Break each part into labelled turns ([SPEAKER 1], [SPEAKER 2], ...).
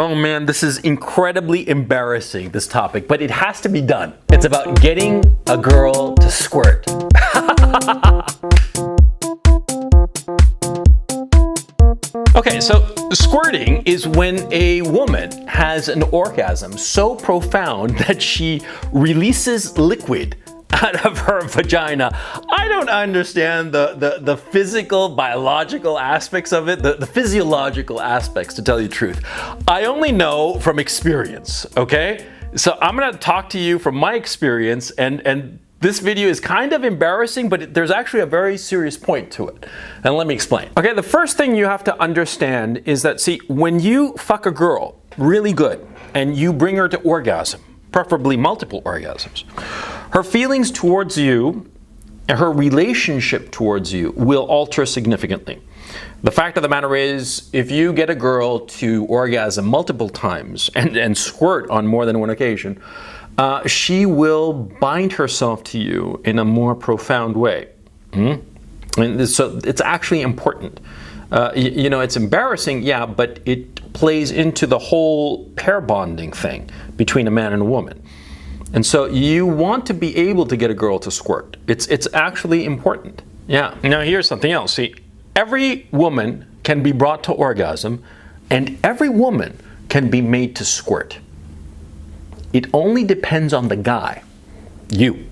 [SPEAKER 1] Oh man, this is incredibly embarrassing, this topic, but it has to be done. It's about getting a girl to squirt. Okay, so squirting is when a woman has an orgasm so profound that she releases liquid out of her vagina. I don't understand the physical, biological aspects of it, the physiological aspects, to tell you the truth. I only know from experience, okay? So I'm gonna talk to you from my experience, and this video is kind of embarrassing, but there's actually a very serious point to it. And let me explain. Okay, the first thing you have to understand is that, see, when you fuck a girl really good and you bring her to orgasm, preferably multiple orgasms, her feelings towards you and her relationship towards you will alter significantly. The fact of the matter is, if you get a girl to orgasm multiple times and squirt on more than one occasion, she will bind herself to you in a more profound way. And so it's actually important. You know, it's embarrassing, yeah, but it plays into the whole pair bonding thing between a man and a woman. And so you want to be able to get a girl to squirt. It's actually important. Yeah. Now here's something else. See, every woman can be brought to orgasm, and every woman can be made to squirt. It only depends on the guy, you.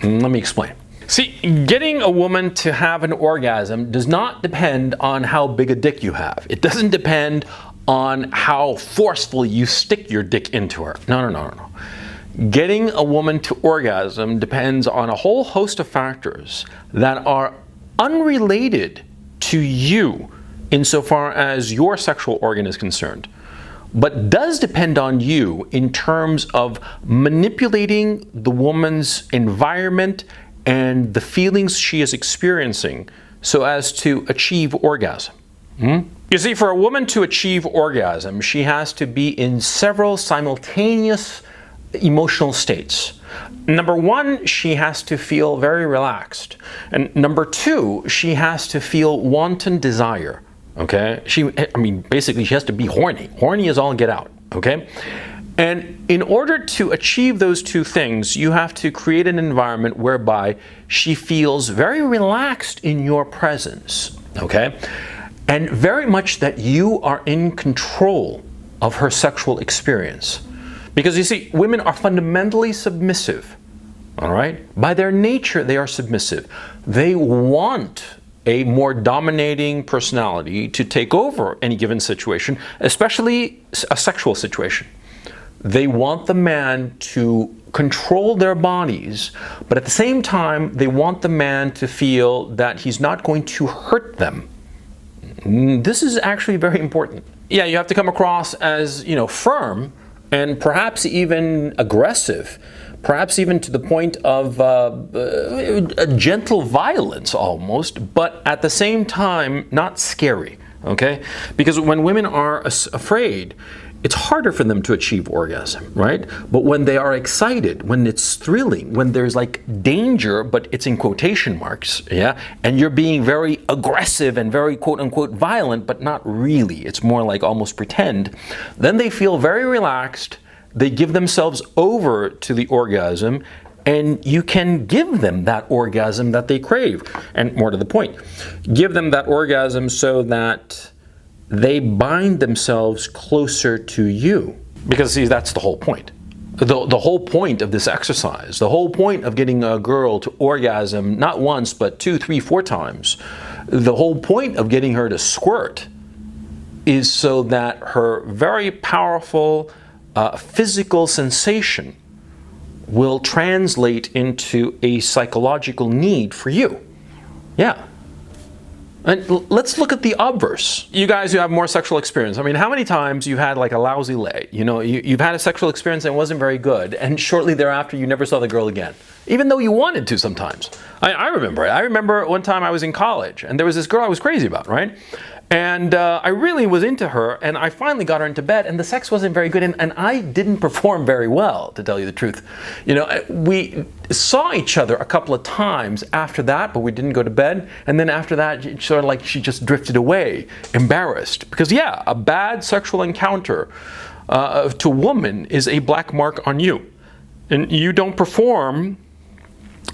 [SPEAKER 1] Let me explain. See, getting a woman to have an orgasm does not depend on how big a dick you have. It doesn't depend on how forceful you stick your dick into her. No. Getting a woman to orgasm depends on a whole host of factors that are unrelated to you insofar as your sexual organ is concerned, but does depend on you in terms of manipulating the woman's environment and the feelings she is experiencing so as to achieve orgasm. You see, for a woman to achieve orgasm, she has to be in several simultaneous emotional states. Number one, she has to feel very relaxed. And number two, she has to feel wanton desire. Okay? Basically, she has to be horny. Horny is all get out. Okay? And in order to achieve those two things, you have to create an environment whereby she feels very relaxed in your presence. Okay? And very much that you are in control of her sexual experience. Because you see, women are fundamentally submissive, all right? By their nature, they are submissive. They want a more dominating personality to take over any given situation, especially a sexual situation. They want the man to control their bodies, but at the same time, they want the man to feel that he's not going to hurt them. This is actually very important. Yeah, you have to come across as, firm and perhaps even aggressive, perhaps even to the point of a gentle violence almost, but at the same time, not scary, okay? Because when women are afraid, it's harder for them to achieve orgasm, right? But when they are excited, when it's thrilling, when there's like danger, but it's in quotation marks, yeah? And you're being very aggressive and very quote unquote violent, but not really. It's more like almost pretend. Then they feel very relaxed. They give themselves over to the orgasm, and you can give them that orgasm that they crave. And more to the point, give them that orgasm so that they bind themselves closer to you. Because see, that's the whole point. The whole point of this exercise, the whole point of getting a girl to orgasm not once, but 2, 3, 4 times, the whole point of getting her to squirt is so that her very powerful physical sensation will translate into a psychological need for you. Yeah. And let's look at the obverse. You guys who have more sexual experience, how many times you've had like a lousy lay? You've had a sexual experience that wasn't very good, and shortly thereafter you never saw the girl again, even though you wanted to sometimes. I remember it. I remember one time I was in college, and there was this girl I was crazy about, right? And I really was into her, and I finally got her into bed, and the sex wasn't very good, and I didn't perform very well, to tell you the truth. You know, we saw each other a couple of times after that, but we didn't go to bed, and then after that, sort of like she just drifted away, embarrassed. Because yeah, a bad sexual encounter to a woman is a black mark on you. And you don't perform,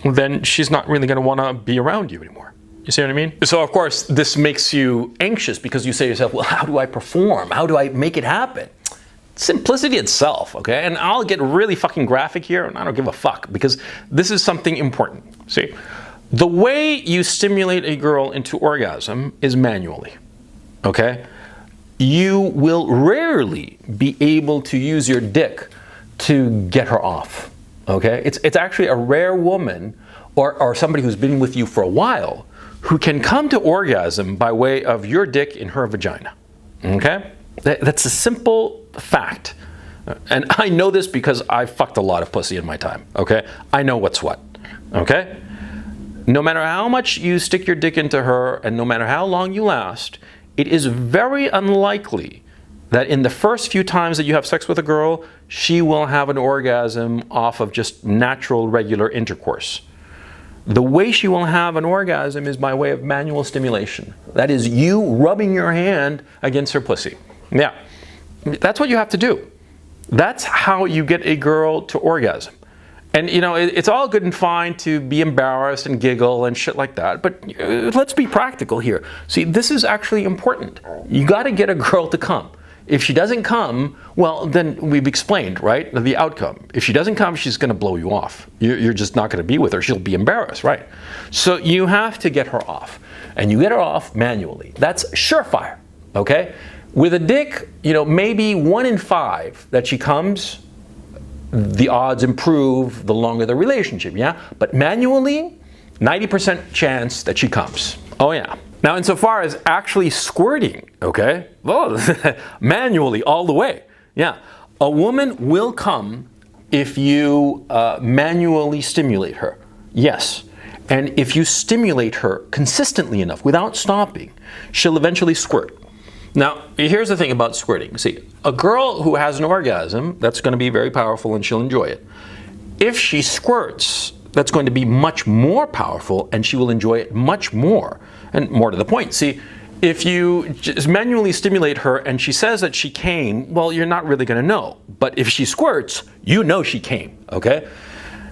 [SPEAKER 1] then she's not really going to want to be around you anymore. You see what I mean? So of course, this makes you anxious because you say to yourself, well, how do I perform? How do I make it happen? Simplicity itself, okay? And I'll get really fucking graphic here, and I don't give a fuck, because this is something important. See, the way you stimulate a girl into orgasm is manually, okay? You will rarely be able to use your dick to get her off, okay? It's actually a rare woman or somebody who's been with you for a while who can come to orgasm by way of your dick in her vagina, okay? That's a simple fact. And I know this because I fucked a lot of pussy in my time, okay? I know what's what, okay? No matter how much you stick your dick into her and no matter how long you last, it is very unlikely that in the first few times that you have sex with a girl, she will have an orgasm off of just natural, regular intercourse. The way she will have an orgasm is by way of manual stimulation. That is you rubbing your hand against her pussy. Yeah, that's what you have to do. That's how you get a girl to orgasm. And you know, it's all good and fine to be embarrassed and giggle and shit like that, but let's be practical here. See, this is actually important. You got to get a girl to come. If she doesn't come, well, then we've explained, right, the outcome. If she doesn't come, she's going to blow you off. You're just not going to be with her. She'll be embarrassed, right? So you have to get her off. And you get her off manually. That's surefire, okay? With a dick, you know, maybe 1 in 5 that she comes, the odds improve the longer the relationship, yeah? But manually, 90% chance that she comes. Oh, yeah. Now, insofar as actually squirting, okay, well, manually all the way, yeah. A woman will come if you manually stimulate her, yes. And if you stimulate her consistently enough, without stopping, she'll eventually squirt. Now, here's the thing about squirting. See, a girl who has an orgasm, that's going to be very powerful and she'll enjoy it. If she squirts, that's going to be much more powerful and she will enjoy it much more. And more to the point, see, if you just manually stimulate her and she says that she came, well, you're not really going to know. But if she squirts, you know she came, okay?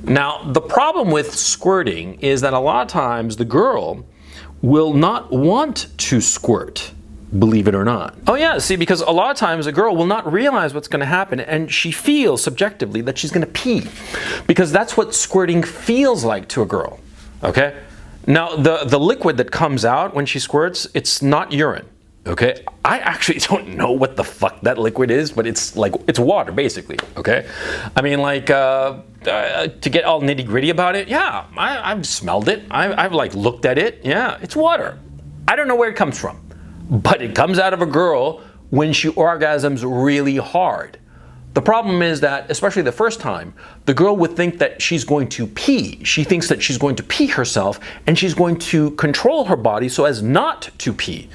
[SPEAKER 1] Now, the problem with squirting is that a lot of times the girl will not want to squirt, believe it or not. Oh yeah, see, because a lot of times a girl will not realize what's going to happen and she feels subjectively that she's going to pee. Because that's what squirting feels like to a girl, okay? Now, the liquid that comes out when she squirts, it's not urine, okay? I actually don't know what the fuck that liquid is, but it's like, it's water, basically, okay? I mean, like, to get all nitty-gritty about it, yeah, I've smelled it. I've like looked at it. Yeah, it's water. I don't know where it comes from, but it comes out of a girl when she orgasms really hard. The problem is that, especially the first time, the girl would think that she's going to pee. She thinks that she's going to pee herself, and she's going to control her body so as not to pee.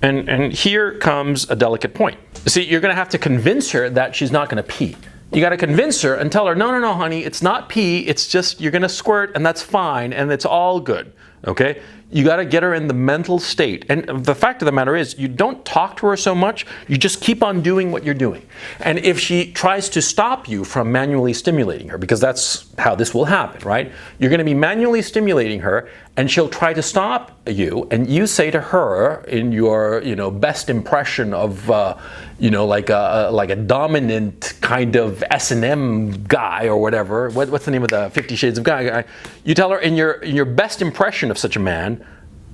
[SPEAKER 1] And here comes a delicate point. See, you're going to have to convince her that she's not going to pee. You got to convince her and tell her, no, no, no, honey, it's not pee. It's just you're going to squirt, and that's fine, and it's all good. Okay? You got to get her in the mental state. And the fact of the matter is, you don't talk to her so much, you just keep on doing what you're doing. And if she tries to stop you from manually stimulating her, because that's how this will happen, right? You're going to be manually stimulating her, and she'll try to stop you, and you say to her in your, best impression of, like a dominant kind of S&M guy or whatever. What's the name of the 50 Shades of Guy? You tell her in your best impression of such a man,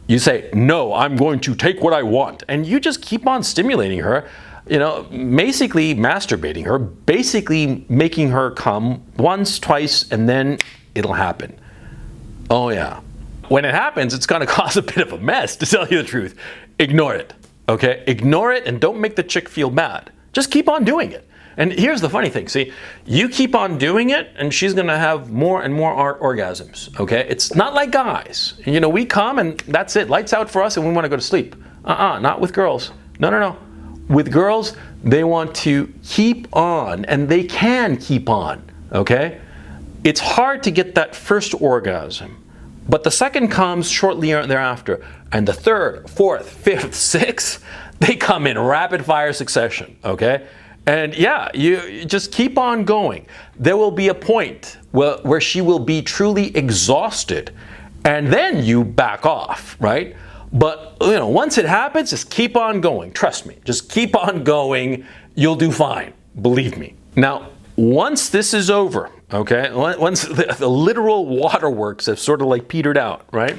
[SPEAKER 1] you say, no, I'm going to take what I want. And you just keep on stimulating her, basically masturbating her, basically making her come once, twice, and then it'll happen. Oh yeah. When it happens, it's going to cause a bit of a mess, to tell you the truth. Ignore it, okay? Ignore it and don't make the chick feel bad. Just keep on doing it. And here's the funny thing, see, you keep on doing it and she's going to have more and more orgasms, okay? It's not like guys. We come and that's it, lights out for us and we want to go to sleep. Not with girls. No, no, no. With girls, they want to keep on, and they can keep on, okay? It's hard to get that first orgasm, but the second comes shortly thereafter, and the third, fourth, fifth, sixth, they come in rapid fire succession, okay? And yeah, you just keep on going. There will be a point where she will be truly exhausted, and then you back off, right? But once it happens, just keep on going. Trust me, just keep on going. You'll do fine, believe me. Now, once this is over, okay, once the literal waterworks have sort of like petered out, right?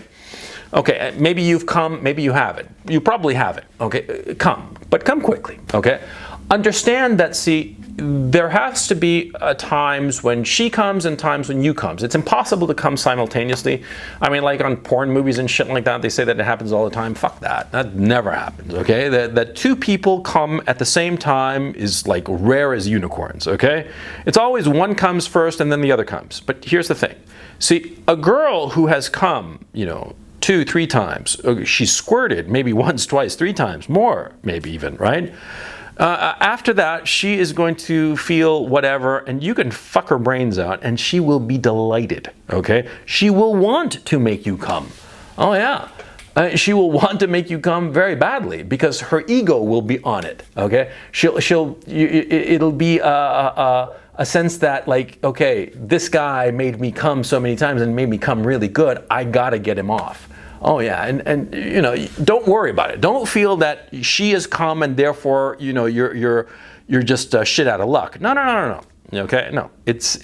[SPEAKER 1] Okay, maybe you've come, maybe you haven't. You probably haven't, okay? Come, but come quickly, okay? Understand that, see, there has to be times when she comes and times when you comes. It's impossible to come simultaneously. I mean, like on porn movies and shit like that, they say that it happens all the time. Fuck that. That never happens, okay? That two people come at the same time is like rare as unicorns, okay? It's always one comes first and then the other comes. But here's the thing. See, a girl who has come, 2, 3 times, she's squirted maybe once, twice, 3 times, more maybe even, right? After that, she is going to feel whatever, and you can fuck her brains out, and she will be delighted, okay? She will want to make you come. Oh, yeah. She will want to make you come very badly because her ego will be on it, okay? It'll be a sense that, like, okay, this guy made me come so many times and made me come really good, I gotta get him off. Oh yeah, and don't worry about it. Don't feel that she has come and therefore you're just shit out of luck. No. Okay, no. It's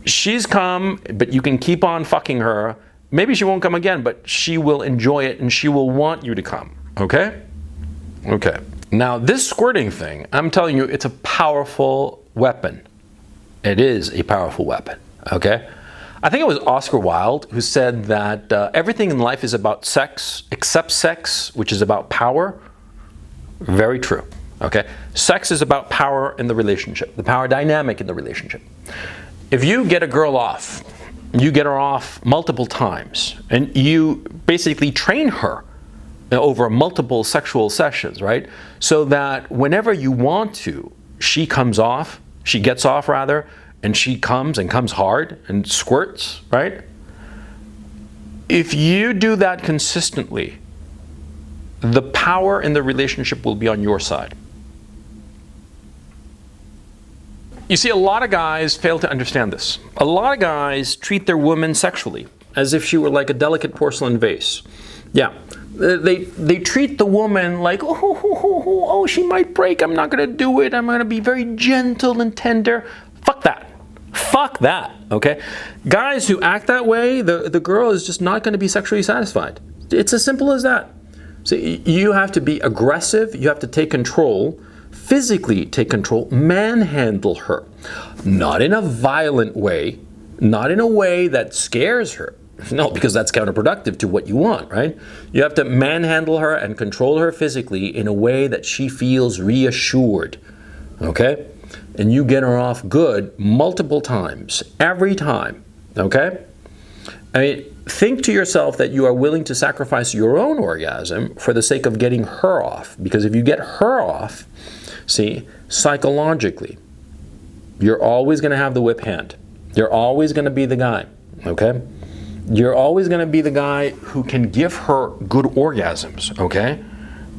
[SPEAKER 1] she's come, but you can keep on fucking her. Maybe she won't come again, but she will enjoy it and she will want you to come. Okay? Okay. Now this squirting thing, I'm telling you, it's a powerful weapon. It is a powerful weapon. Okay? I think it was Oscar Wilde who said that everything in life is about sex, except sex, which is about power. Very true, okay? Sex is about power in the relationship, the power dynamic in the relationship. If you get a girl off, you get her off multiple times, and you basically train her over multiple sexual sessions, right? So that whenever you want to, she gets off rather, and she comes and comes hard and squirts, right? If you do that consistently, the power in the relationship will be on your side. You see, a lot of guys fail to understand this. A lot of guys treat their woman sexually as if she were like a delicate porcelain vase. Yeah, they treat the woman like, oh, she might break, I'm not gonna do it, I'm gonna be very gentle and tender. Fuck that. Fuck that, okay? Guys who act that way, the girl is just not going to be sexually satisfied. It's as simple as that. So you have to be aggressive, you have to take control, physically take control, manhandle her. Not in a violent way, not in a way that scares her. No, because that's counterproductive to what you want, right? You have to manhandle her and control her physically in a way that she feels reassured, okay? And you get her off good multiple times, every time, okay? I mean, think to yourself that you are willing to sacrifice your own orgasm for the sake of getting her off. Because if you get her off, see, psychologically, you're always going to have the whip hand. You're always going to be the guy, okay? You're always going to be the guy who can give her good orgasms, okay?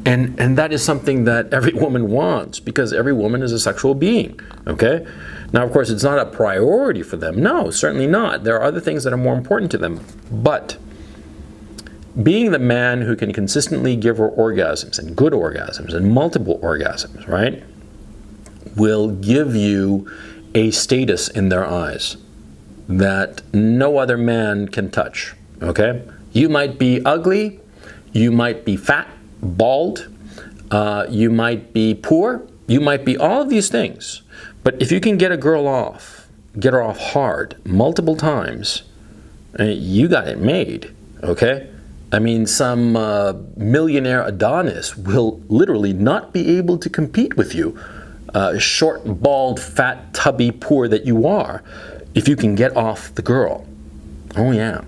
[SPEAKER 1] And that is something that every woman wants because every woman is a sexual being, okay? Now, of course, it's not a priority for them. No, certainly not. There are other things that are more important to them. But being the man who can consistently give her orgasms and good orgasms and multiple orgasms, right, will give you a status in their eyes that no other man can touch, okay? You might be ugly, you might be fat, bald, you might be poor, you might be all of these things. But if you can get a girl off, get her off hard multiple times, you got it made, okay? I mean, some millionaire Adonis will literally not be able to compete with you, short, bald, fat, tubby, poor that you are, if you can get off the girl. Oh yeah.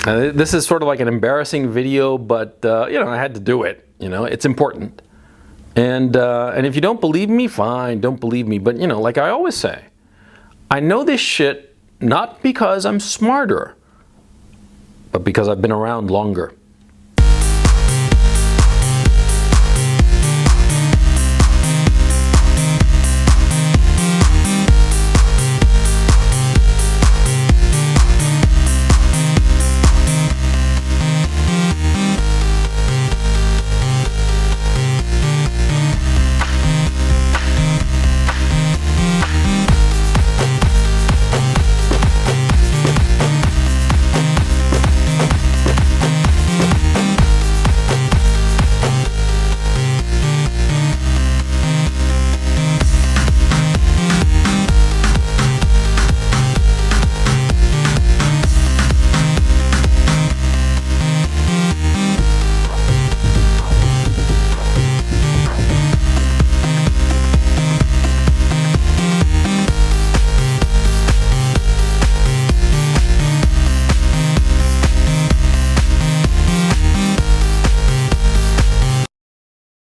[SPEAKER 1] This is sort of like an embarrassing video, but I had to do it. It's important. And if you don't believe me, fine, don't believe me. But like I always say, I know this shit not because I'm smarter, but because I've been around longer.